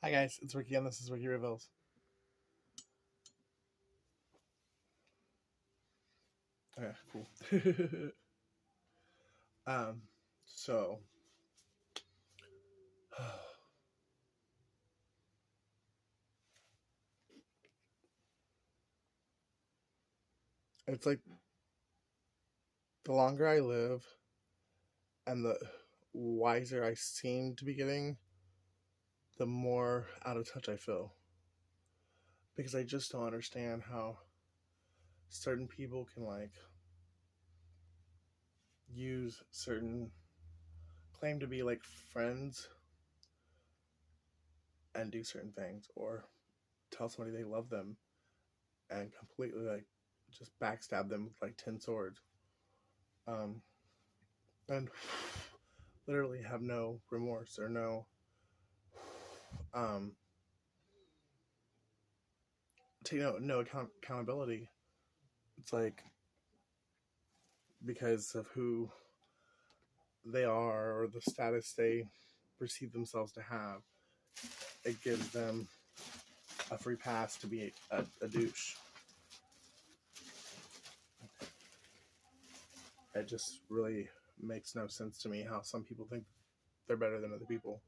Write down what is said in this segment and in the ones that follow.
Hi guys, it's Ricky and this is Ricky Reveals. Okay, cool. um, so it's like the longer I live and the wiser I seem to be getting, the more out of touch I feel. Because I just don't understand how certain people can use certain claim to be like friends and do certain things or tell somebody they love them and completely just backstab them with like 10 swords. And literally have no remorse or um take no accountability. It's like because of who they are or the status they perceive themselves to have, it gives them a free pass to be a douche. It just really makes no sense to me how some people think they're better than other people.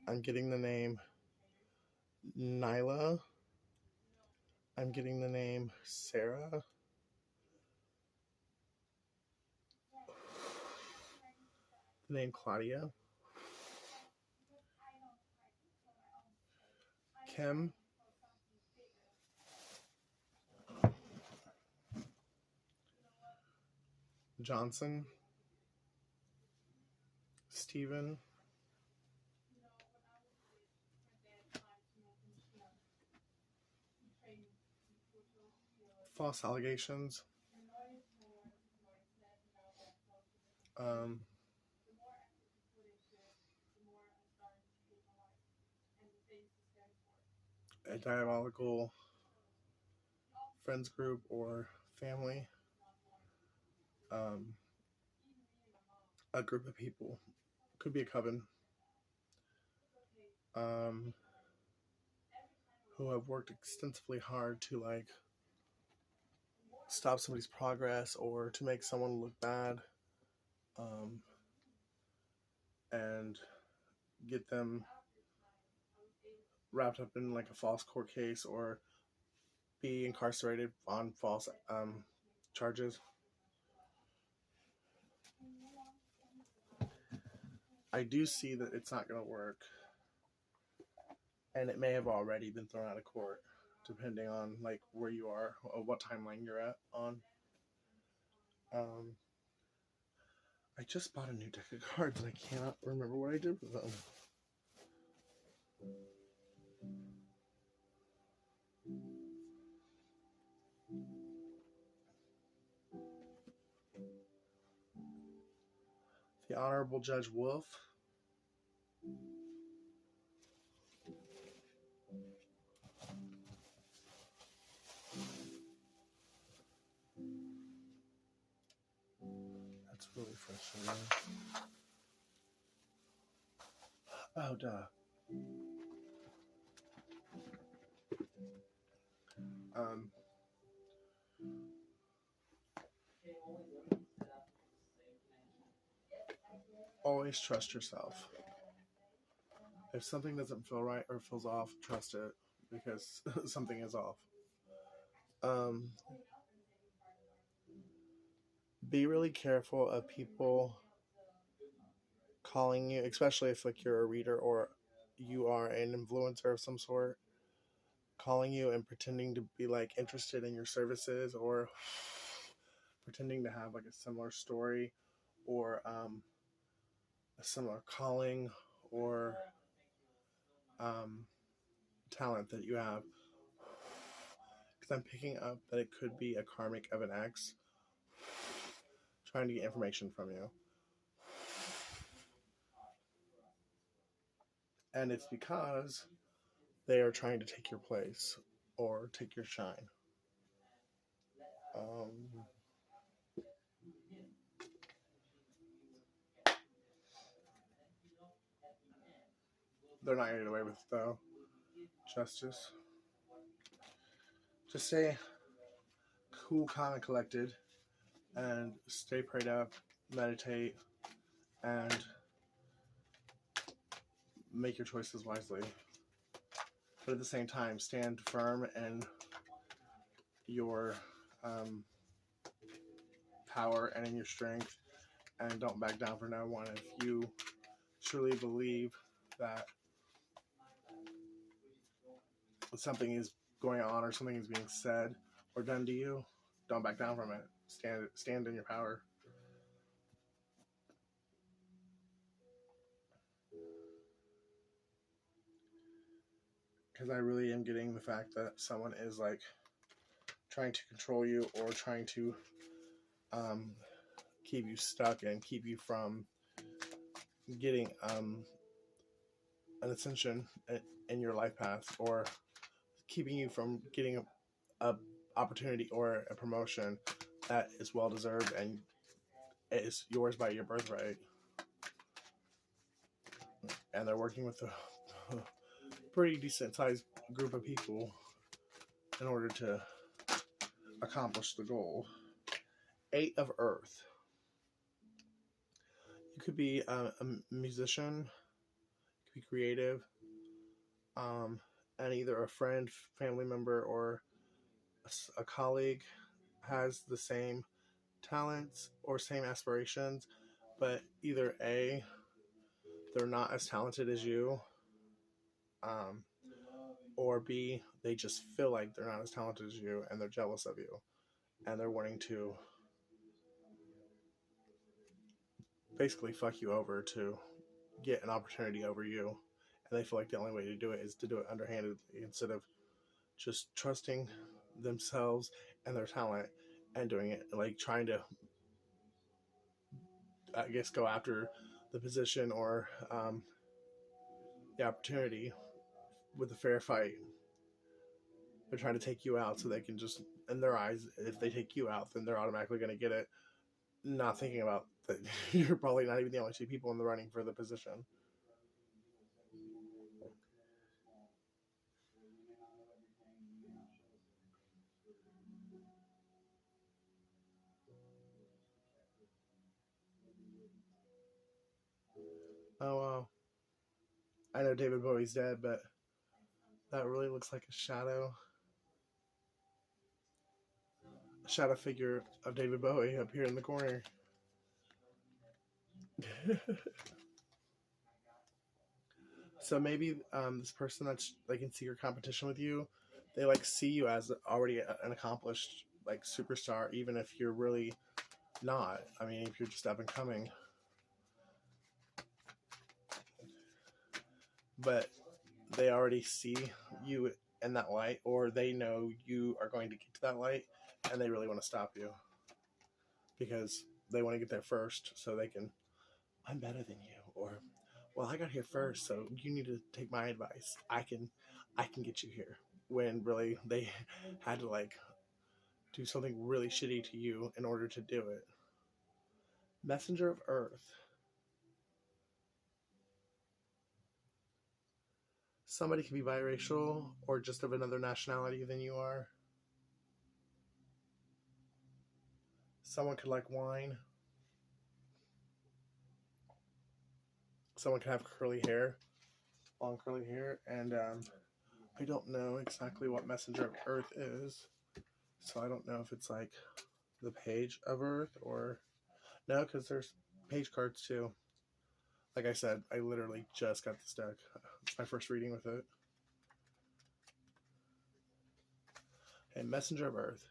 I'm getting the name Nyla. I'm getting the name Sarah. The name Claudia. Kim. Johnson. Stephen. False allegations. Um, a diabolical friends group or family, um, a group of people, could be a coven, um, who have worked extensively hard to stop somebody's progress or to make someone look bad, um, and get them wrapped up in like a false court case or be incarcerated on false charges. I do see that it's not going to work, and it may have already been thrown out of court, depending on like where you are or what timeline you're at on. Um, I just bought a new deck of cards and I cannot remember what I did with them. The Honorable Judge Wolf. That's really frustrating. Oh, duh. Um, always trust yourself. If something doesn't feel right or feels off, trust it because something is off. Um, be really careful of people calling you, especially if like you're a reader or you are an influencer of some sort, calling you and pretending to be like interested in your services or pretending to have like a similar story or a similar calling or talent that you have, because I'm picking up that it could be a karmic of an ex trying to get information from you, and it's because they are trying to take your place or take your shine. um, they're not gonna get away with it, though. Justice. Just stay cool, calm, and collected, and stay prayed up, meditate, and make your choices wisely. But at the same time, stand firm in your power and in your strength, and don't back down for no one. If you truly believe that something is going on or something is being said or done to you, don't back down from it. Stand in your power. Because I really am getting the fact that someone is like trying to control you or trying to keep you stuck and keep you from getting an ascension in your life path, or keeping you from getting a opportunity or a promotion that is well deserved and is yours by your birthright. And they're working with a pretty decent sized group of people in order to accomplish the goal. 8 of Earth. You could be a musician, you could be creative, and either a friend, family member, or a colleague has the same talents or same aspirations, but either A, they're not as talented as you, or B, they just feel like they're not as talented as you and they're jealous of you and they're wanting to basically fuck you over to get an opportunity over you, and they feel like the only way to do it is to do it underhandedly instead of just trusting themselves and their talent and doing it, like trying to, I guess, go after the position or the opportunity with a fair fight. They're trying to take you out so they can just, in their eyes, if they take you out, then they're automatically going to get it, not thinking about that you're probably not even the only 2 people in the running for the position. Oh, wow. I know David Bowie's dead, but that really looks like a shadow figure of David Bowie up here in the corner. So maybe this person that's like in secret competition with you, they like see you as already an accomplished like superstar, even if you're really not. I mean, if you're just up and coming. But they already see you in that light, or they know you are going to get to that light, and they really want to stop you because they want to get there first, so they can. I'm better than you, or well, I got here first, so you need to take my advice. I can get you here. When really they had to like do something really shitty to you in order to do it. Messenger of Earth. Somebody can be biracial or just of another nationality than you are. Someone could like wine. Someone could have curly hair, long curly hair, and I don't know exactly what Messenger of Earth is, so I don't know if it's like the page of Earth or no, because there's page cards too. Like I said, I literally just got this deck. It's my first reading with it. And Messenger of Earth.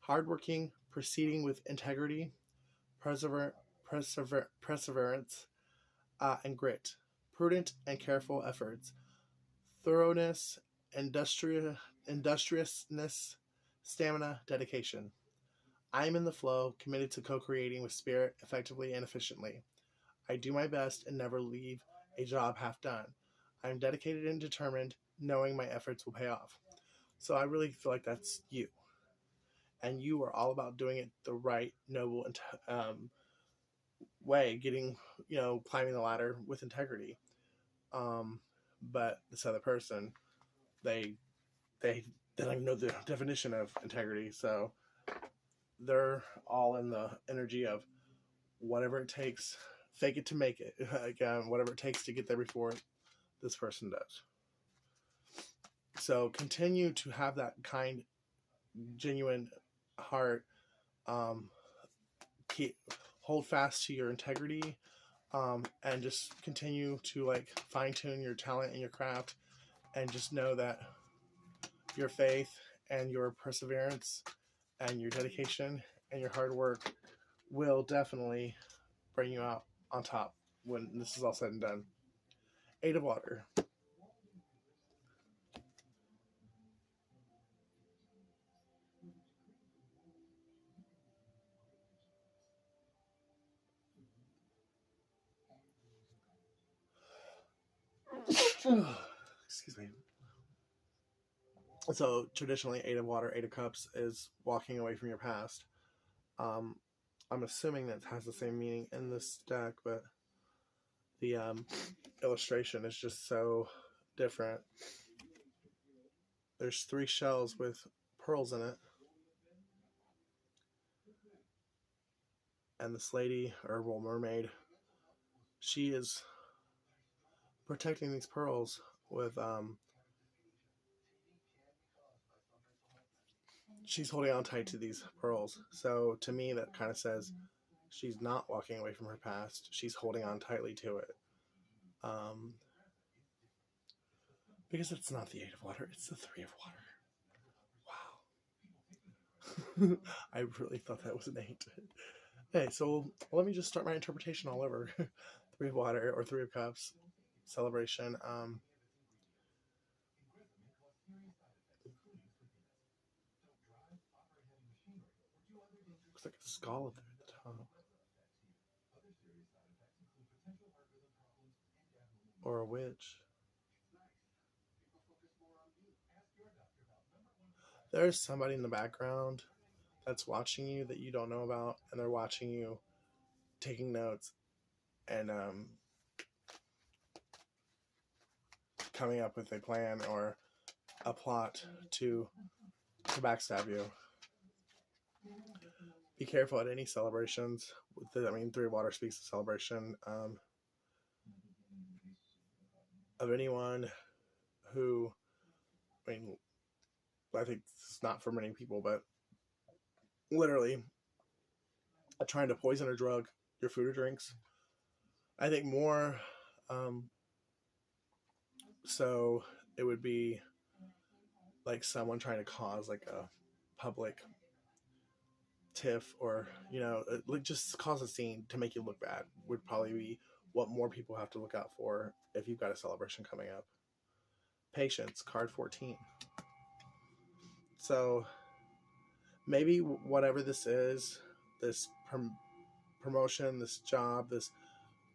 Hardworking, proceeding with integrity, perseverance, and grit. Prudent and careful efforts. Thoroughness, industriousness, stamina, dedication. I am in the flow, committed to co-creating with spirit effectively and efficiently. I do my best and never leave a job half done. I am dedicated and determined, knowing my efforts will pay off. So I really feel like that's you. And you are all about doing it the right, noble way, getting, climbing the ladder with integrity. but this other person, they they they don't even know the definition of integrity. So they're all in the energy of whatever it takes, fake it to make it. Again, whatever it takes to get there before this person does. So continue to have that kind, genuine heart. Um, keep hold fast to your integrity, and just continue to like fine tune your talent and your craft, and just know that your faith and your perseverance and your dedication and your hard work will definitely bring you out on top when this is all said and done. 8 of water. Excuse me. So traditionally, 8 of water, 8 of cups is walking away from your past. Um, I'm assuming that has the same meaning in this deck, but the illustration is just so different. There's 3 shells with pearls in it, and this lady, or well, mermaid, she is protecting these pearls with she's holding on tight to these pearls. So to me, that kind of says she's not walking away from her past. She's holding on tightly to it. Because it's not the 8 of water, it's the 3 of water. Wow. I really thought that was an 8. Okay, so let me just start my interpretation all over. 3 of water or 3 of cups, celebration. Looks like a skull up there at the top. Or a witch. There's somebody in the background that's watching you that you don't know about, and they're watching you taking notes and coming up with a plan or a plot to backstab you. Be careful at any celebrations. I mean, 3 of water speaks of celebration of anyone who, I mean, I think it's not for many people, but literally trying to poison or drug your food or drinks. I think more so it would be like someone trying to cause like a public tiff, or like just cause a scene to make you look bad, would probably be what more people have to look out for if you've got a celebration coming up. Patience, card 14. So maybe whatever this is, this promotion, this job, this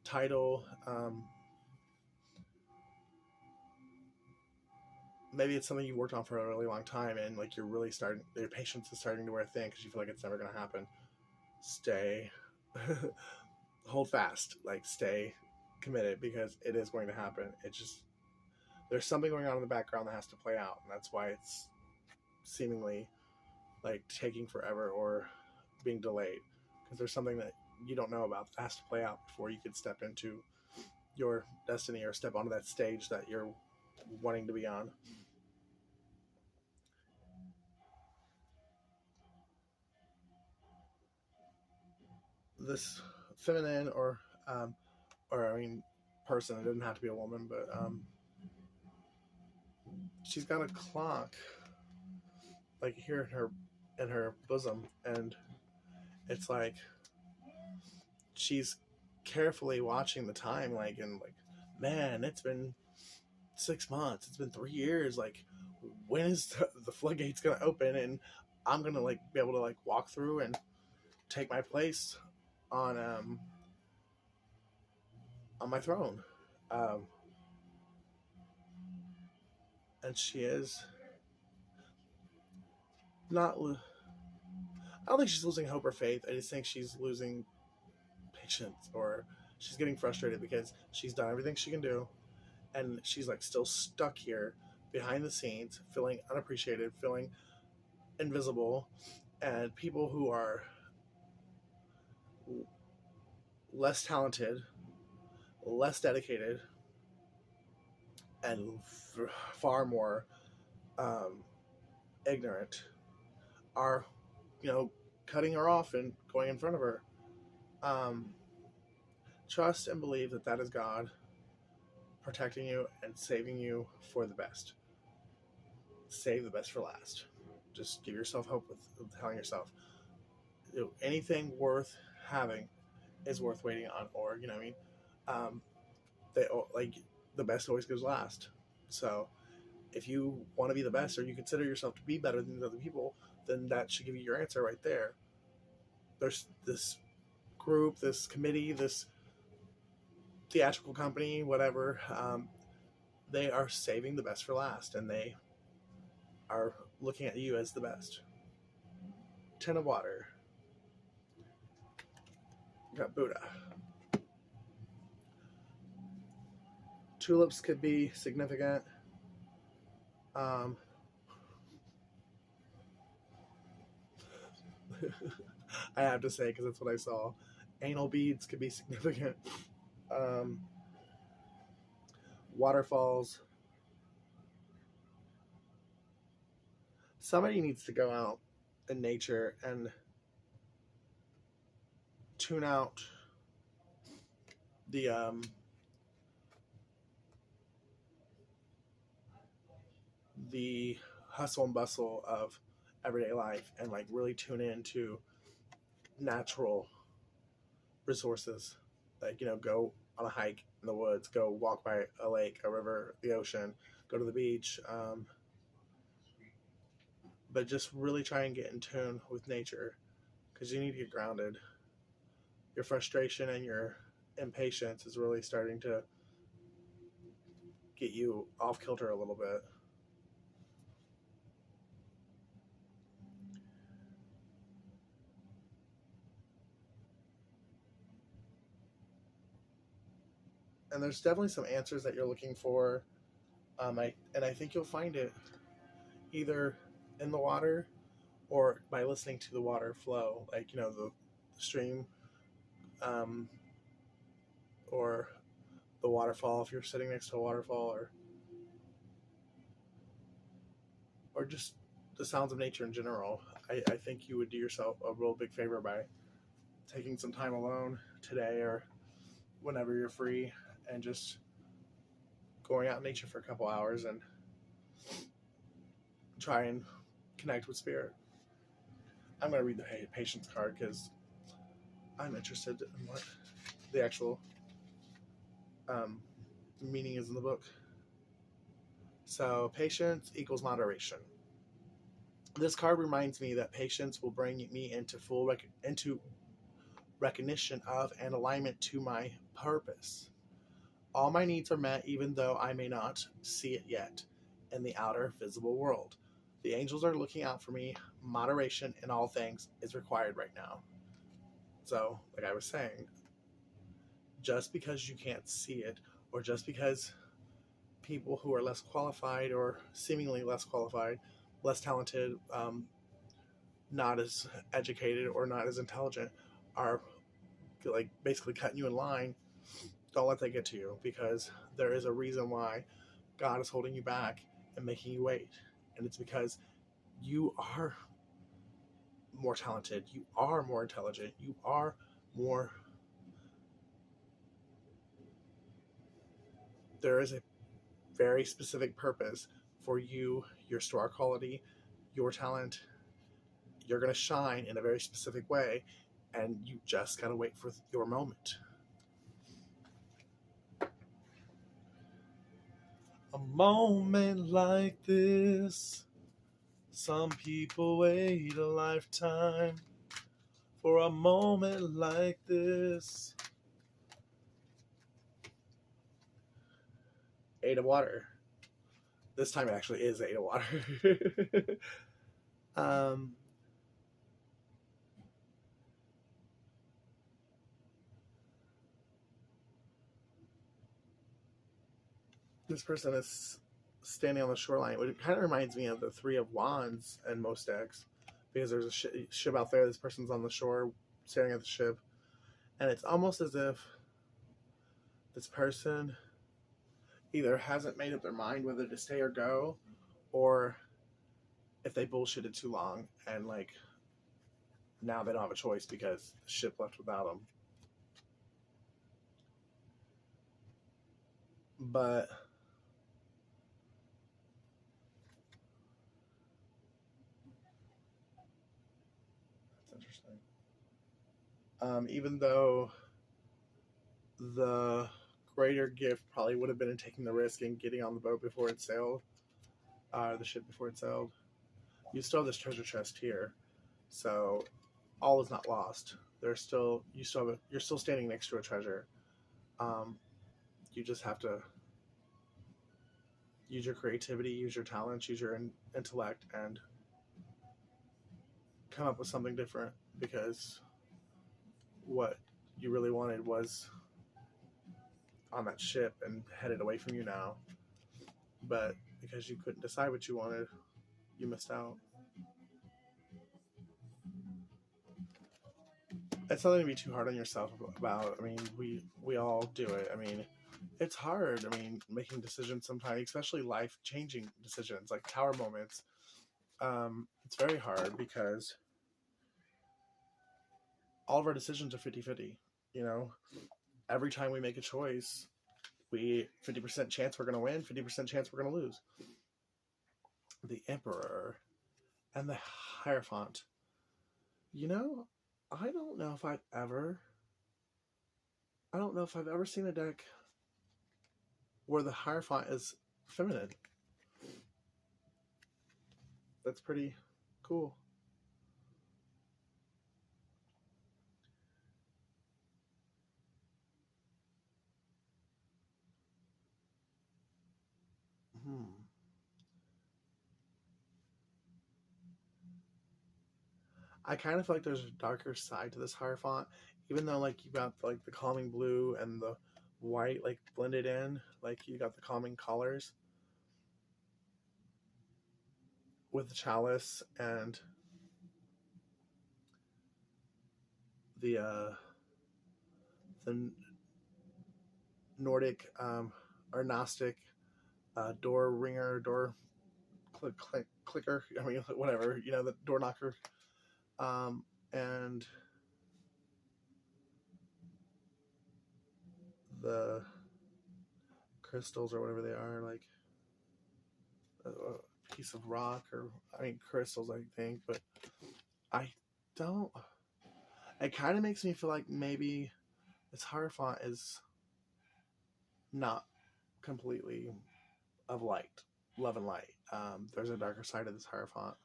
title, maybe it's something you worked on for a really long time, and like you're really starting, your patience is starting to wear thin because you feel like it's never going to happen. Stay hold fast, like stay committed, because it is going to happen. It just, there's something going on in the background that has to play out, and that's why it's seemingly like taking forever or being delayed, because there's something that you don't know about that has to play out before you could step into your destiny or step onto that stage that you're wanting to be on. This feminine or I mean person, it doesn't have to be a woman, but she's got a clock like here in her bosom, and it's like she's carefully watching the time, like, and like, man, it's been 6 months, it's been 3 years, like when is the floodgates gonna open and I'm gonna like be able to like walk through and take my place on my throne. um and she is not, I don't think she's losing hope or faith. I just think she's losing patience, or she's getting frustrated because she's done everything she can do, and she's like still stuck here behind the scenes, feeling unappreciated, feeling invisible, and people who are less talented, less dedicated, and far more um, ignorant are, you know, cutting her off and going in front of her. Um, Trust and believe that that is God protecting you and saving you for the best. Save the best for last. Just give yourself hope with telling yourself, you know, anything worth having is worth waiting on, or you know what I mean. They like the best always goes last. So if you want to be the best, or you consider yourself to be better than other people, then that should give you your answer right there. There's this group, this committee, this theatrical company, whatever. They are saving the best for last, and they are looking at you as the best. 10 of water. You got Buddha. Tulips could be significant. Um, I have to say, because that's what I saw. Anal beads could be significant. Um, Waterfalls. Somebody needs to go out in nature and tune out the the hustle and bustle of everyday life, and like really tune into natural resources. Like, you know, go on a hike in the woods, go walk by a lake, a river, the ocean, go to the beach. But just really try and get in tune with nature, because you need to get grounded. Your frustration and your impatience is really starting to get you off kilter a little bit. And there's definitely some answers that you're looking for. I think you'll find it either in the water or by listening to the water flow, like, you know, the stream, um, or the waterfall if you're sitting next to a waterfall, or just the sounds of nature in general. I think you would do yourself a real big favor by taking some time alone today or whenever you're free, and just going out in nature for a couple hours and try and connect with spirit. I'm going to read the patience card because I'm interested in what the actual um, meaning is in the book. So, patience equals moderation. This card reminds me that patience will bring me into into recognition of and alignment to my purpose. All my needs are met, even though I may not see it yet in the outer visible world. The angels are looking out for me. Moderation in all things is required right now. So, like I was saying, just because you can't see it, or just because people who are less qualified or seemingly less qualified, less talented, not as educated or not as intelligent, are like basically cutting you in line, don't let that get to you, because there is a reason why God is holding you back and making you wait. And it's because you are more talented, you are more intelligent, you are more. There is a very specific purpose for you, your star quality, your talent. You're going to shine in a very specific way, and you just got to wait for your moment. A moment like this, some people wait a lifetime for a moment like this. 8 of water. This time it actually is 8 of water. um, this person is standing on the shoreline. It kind of reminds me of the Three of Wands and most decks, because there's a ship out there. This person's on the shore, staring at the ship, and it's almost as if this person either hasn't made up their mind whether to stay or go, or if they bullshitted too long and like now they don't have a choice because the ship left without them. But that's interesting. Even though the greater gift probably would have been in taking the risk and getting on the boat before it sailed, the ship before it sailed, you still have this treasure chest here, so all is not lost. There's still you're still standing next to a treasure. You just have to use your creativity, use your talents, use your intellect, and come up with something different, because what you really wanted was on that ship and headed away from you now. But because you couldn't decide what you wanted, you missed out. It's nothing to be too hard on yourself about. I mean, we all do it. I mean, it's hard. I mean, making decisions sometimes, especially life changing decisions like tower moments. It's very hard because all of our decisions are 50-50. You know, every time we make a choice, we 50% chance we're going to win, 50% chance we're going to lose. The Emperor and the Hierophant. You know, I don't know if I've ever seen a deck where the Hierophant is feminine. That's pretty cool. Hmm. I kind of feel like there's a darker side to this Hierophant, even though like you got like the calming blue and the white like blended in, like you got the calming colors with the chalice and the the Nordic or Gnostic door ringer, door clicker. I mean, whatever, you know, the door knocker, and the crystals or whatever they are, like a piece of rock, or I mean crystals, I think, but I don't. It kind of makes me feel like maybe this Hierophant is not completely of light, love and light. There's a darker side of this Hierophant,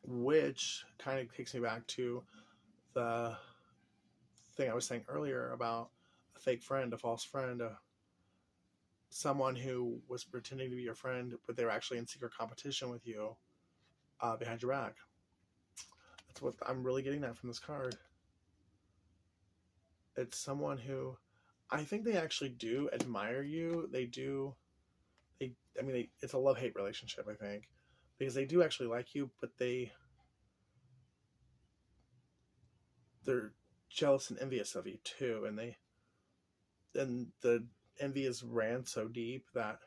which kind of takes me back to the thing I was saying earlier about a fake friend, a false friend, someone who was pretending to be your friend, but they were actually in secret competition with you behind your back. That's what I'm really getting at from this card. It's someone who I think they actually do admire you. They do. It's a love-hate relationship, I think, because they do actually like you, but they're jealous and envious of you too, and the envy is ran so deep that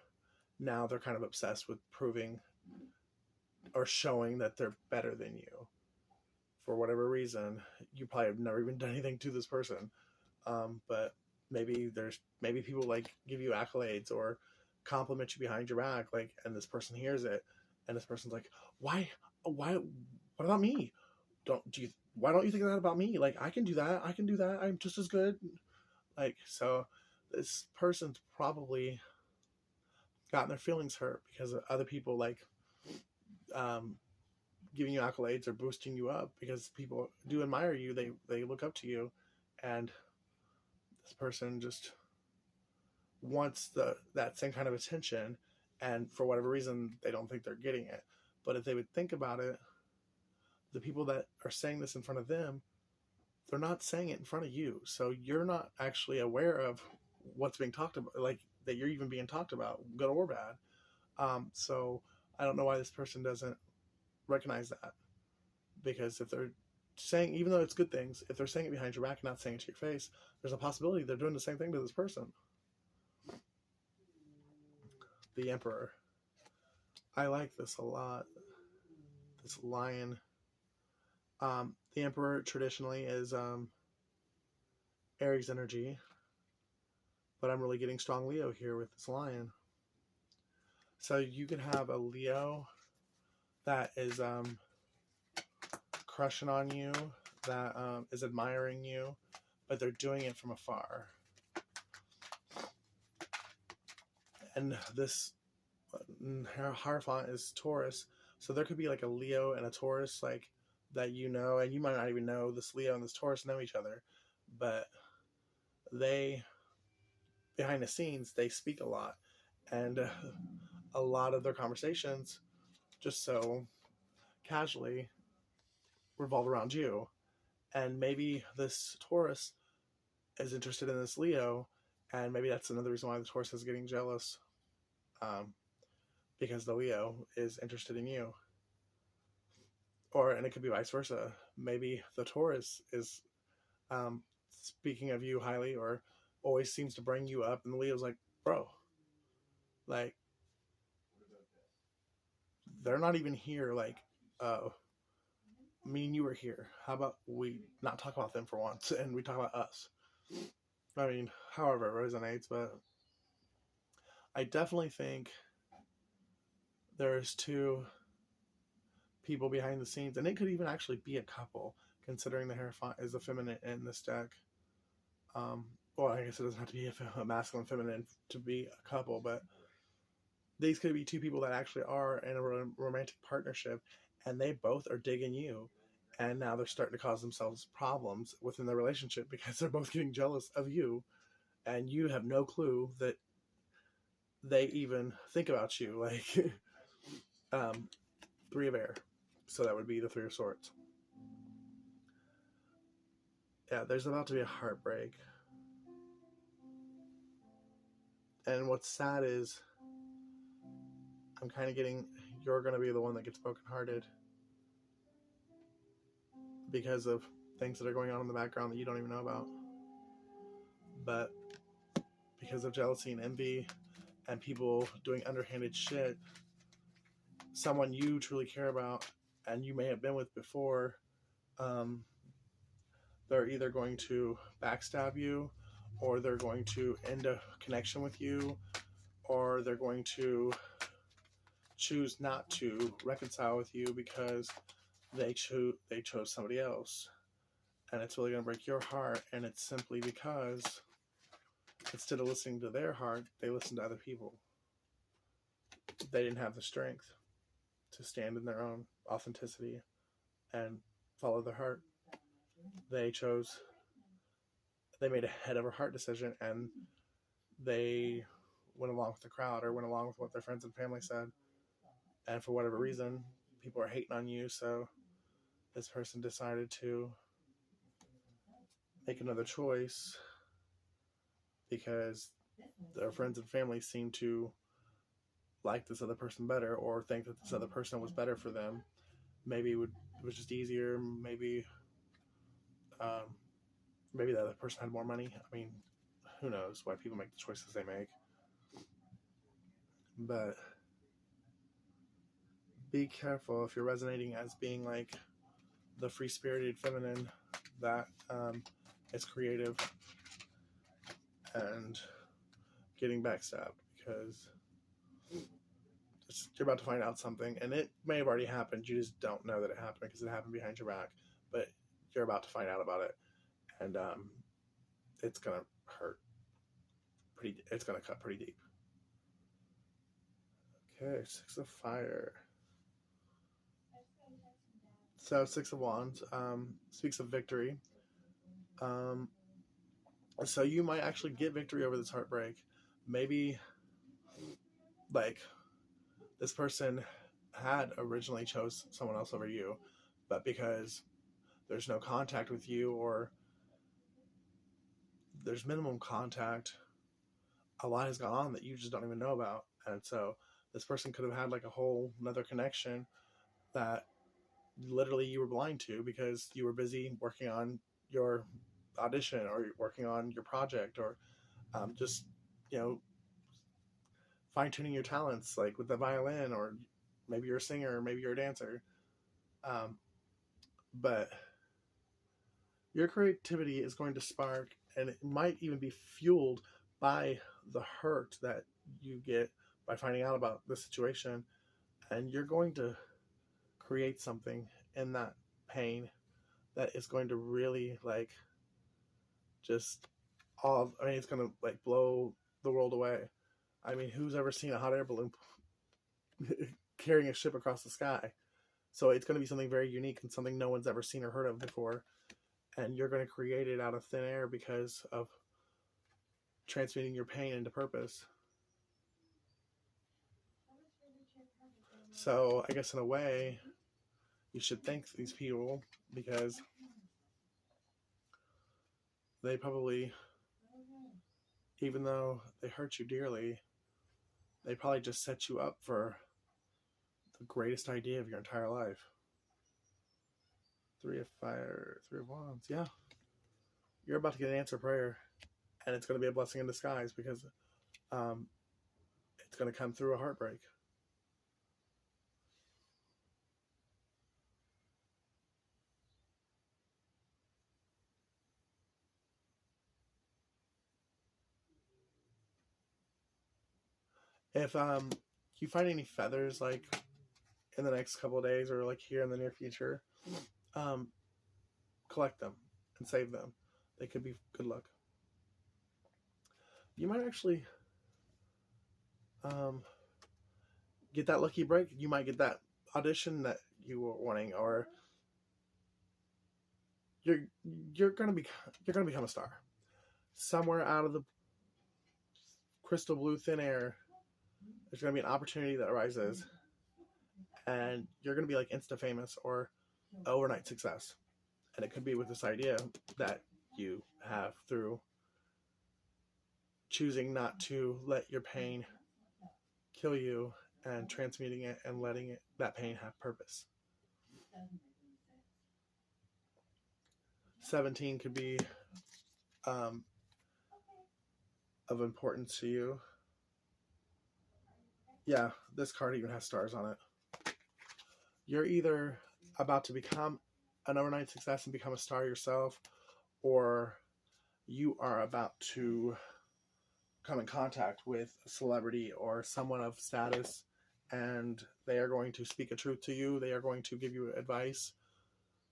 now they're kind of obsessed with proving or showing that they're better than you. For whatever reason, you probably have never even done anything to this person, but maybe people like give you accolades or compliment you behind your back, like, and this person hears it, and this person's like, why, what about me? Why don't you think that about me? Like, I can do that. I'm just as good. Like, so this person's probably gotten their feelings hurt because of other people, like, giving you accolades or boosting you up, because people do admire you. They look up to you, and this person just wants that same kind of attention, and for whatever reason they don't think they're getting it. But if they would think about it, the people that are saying this in front of them, they're not saying it in front of you, so you're not actually aware of what's being talked about, like that you're even being talked about, good or bad. So I don't know why this person doesn't recognize that, because if they're saying, even though it's good things, if they're saying it behind your back and not saying it to your face, there's a possibility they're doing the same thing to this person. The Emperor. I like this a lot. This lion. The Emperor traditionally is Aries energy, but I'm really getting strong Leo here with this lion. So you could have a Leo that is crushing on you, that is admiring you, but they're doing it from afar. And this Hierophant is Taurus, so there could be like a Leo and a Taurus, like that, you know, and you might not even know this Leo and this Taurus know each other, but they, behind the scenes, they speak a lot, and a lot of their conversations, just so casually, revolve around you. And maybe this Taurus is interested in this Leo, and maybe that's another reason why the Taurus is getting jealous, because the Leo is interested in you. Or, and it could be vice versa. Maybe the Taurus is speaking of you highly, or always seems to bring you up, and the Leo's like, bro, like, they're not even here, like, me and you are here. How about we not talk about them for once, and we talk about us? I mean, however it resonates, but I definitely think there's two people behind the scenes, and it could even actually be a couple, considering the Hierophant is a feminine in this deck. Well, I guess it doesn't have to be a masculine, feminine to be a couple, but these could be two people that actually are in a romantic partnership, and they both are digging you, and now they're starting to cause themselves problems within the relationship because they're both getting jealous of you, and you have no clue that they even think about you. Like, Three of Air. So that would be the Three of Swords. Yeah, there's about to be a heartbreak. And what's sad is I'm kind of getting, you're going to be the one that gets brokenhearted because of things that are going on in the background that you don't even know about. But because of jealousy and envy and people doing underhanded shit, someone you truly care about and you may have been with before, they're either going to backstab you, or they're going to end a connection with you, or they're going to choose not to reconcile with you because they chose somebody else. And it's really going to break your heart, and it's simply because instead of listening to their heart, they listened to other people. They didn't have the strength to stand in their own authenticity and follow their heart. They made a head over heart decision, and they went along with the crowd, or went along with what their friends and family said. And for whatever reason, people are hating on you, so this person decided to make another choice because their friends and family seem to like this other person better, or think that this other person was better for them. Maybe it was just easier. Maybe the other person had more money. I mean, who knows why people make the choices they make. But be careful if you're resonating as being like the free-spirited feminine that is creative and getting backstabbed, because you're about to find out something, and it may have already happened. You just don't know that it happened because it happened behind your back, but you're about to find out about it, and it's gonna hurt. It's gonna cut pretty deep. Okay, Six of Fire. So Six of Wands speaks of victory. So you might actually get victory over this heartbreak. Maybe, like, this person had originally chose someone else over you, but because there's no contact with you, or there's minimum contact, a lot has gone on that you just don't even know about. And so this person could have had like a whole another connection that literally you were blind to because you were busy working on your audition or working on your project or just, you know, fine tuning your talents, like with the violin, or maybe you're a singer, or maybe you're a dancer. Um, but your creativity is going to spark, and it might even be fueled by the hurt that you get by finding out about the situation. And you're going to create something in that pain that is going to really like just all, I mean, it's going to like blow the world away. I mean, who's ever seen a hot air balloon carrying a ship across the sky? So it's going to be something very unique and something no one's ever seen or heard of before. And you're going to create it out of thin air because of transmuting your pain into purpose. So I guess in a way, you should thank these people because they probably, even though they hurt you dearly, they probably just set you up for the greatest idea of your entire life. 3 of fire, 3 of wands. Yeah. You're about to get an answer prayer, and it's going to be a blessing in disguise because it's going to come through a heartbreak. If you find any feathers like in the next couple of days or like here in the near future, collect them and save them. They could be good luck. You might actually get that lucky break. You might get that audition that you were wanting, or you're gonna become a star somewhere out of the crystal blue thin air. There's gonna be an opportunity that arises, and you're gonna be like insta famous or overnight success. And it could be with this idea that you have through choosing not to let your pain kill you and transmuting it and letting it, that pain have purpose. 17 could be of importance to you. Yeah, this card even has stars on it. You're either about to become an overnight success and become a star yourself, or you are about to come in contact with a celebrity or someone of status, and they are going to speak a truth to you. They are going to give you advice.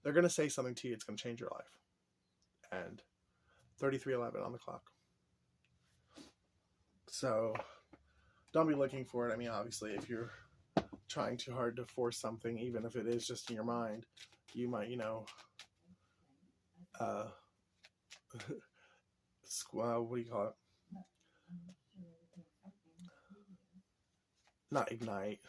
They're going to say something to you. It's going to change your life. And 33:11 on the clock. So don't be looking for it. I mean, obviously, if you're trying too hard to force something, even if it is just in your mind, you might, what do you call it? Not ignite.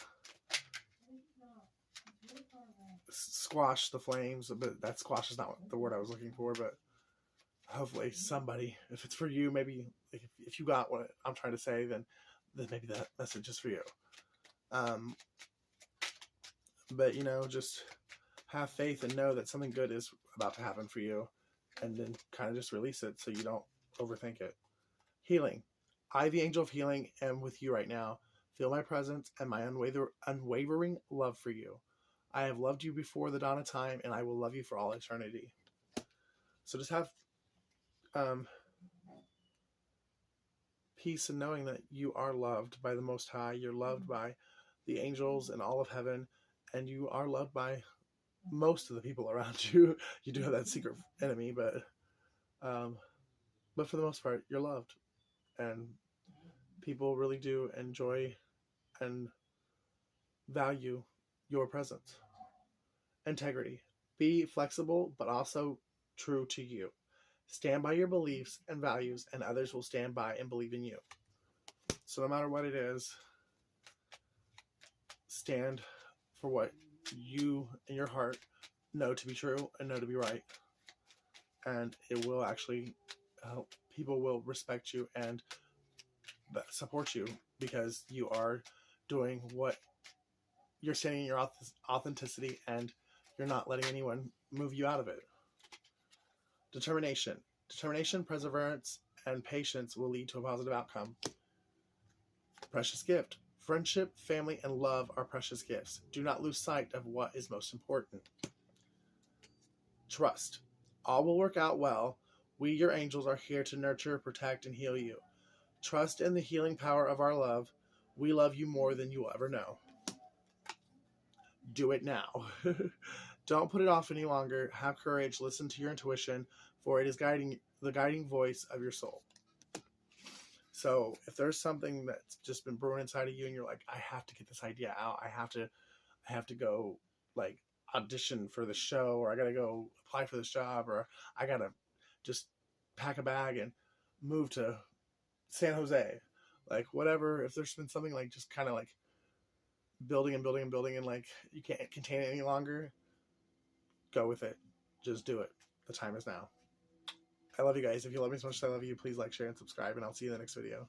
Squash the flames, but that squash is not the word I was looking for, but hopefully somebody, if it's for you, maybe if you got what I'm trying to say, then maybe that message is for you. But just have faith and know that something good is about to happen for you, and then kind of just release it so you don't overthink it. Healing. I, the angel of healing, am with you right now. Feel my presence and my unwavering love for you. I have loved you before the dawn of time, and I will love you for all eternity. So just have peace in knowing that you are loved by the Most High. You're loved by the angels and all of heaven, and you are loved by most of the people around you. You do have that secret enemy, but for the most part, you're loved, and people really do enjoy and value your presence. Integrity. Be flexible, but also true to you. Stand by your beliefs and values, and others will stand by and believe in you. So no matter what it is, stand for what you in your heart know to be true and know to be right. And it will actually help. People will respect you and that support you because you are doing what you're standing in your authenticity and you're not letting anyone move you out of it. Determination. Determination, perseverance, and patience will lead to a positive outcome. Precious gift. Friendship, family, and love are precious gifts. Do not lose sight of what is most important. Trust. All will work out well. We, your angels, are here to nurture, protect, and heal you. Trust in the healing power of our love. We love you more than you will ever know. Do it now. Don't put it off any longer. Have courage. Listen to your intuition, for it is the guiding voice of your soul. So if there's something that's just been brewing inside of you and you're like, I have to get this idea out. I have to go like audition for the show, or I got to go apply for this job, or I got to just pack a bag and move to San Jose, like whatever. If there's been something like just kind of like building and building and building and like you can't contain it any longer, go with it. Just do it. The time is now. I love you guys. If you love me so much as I love you, please like, share, and subscribe, and I'll see you in the next video.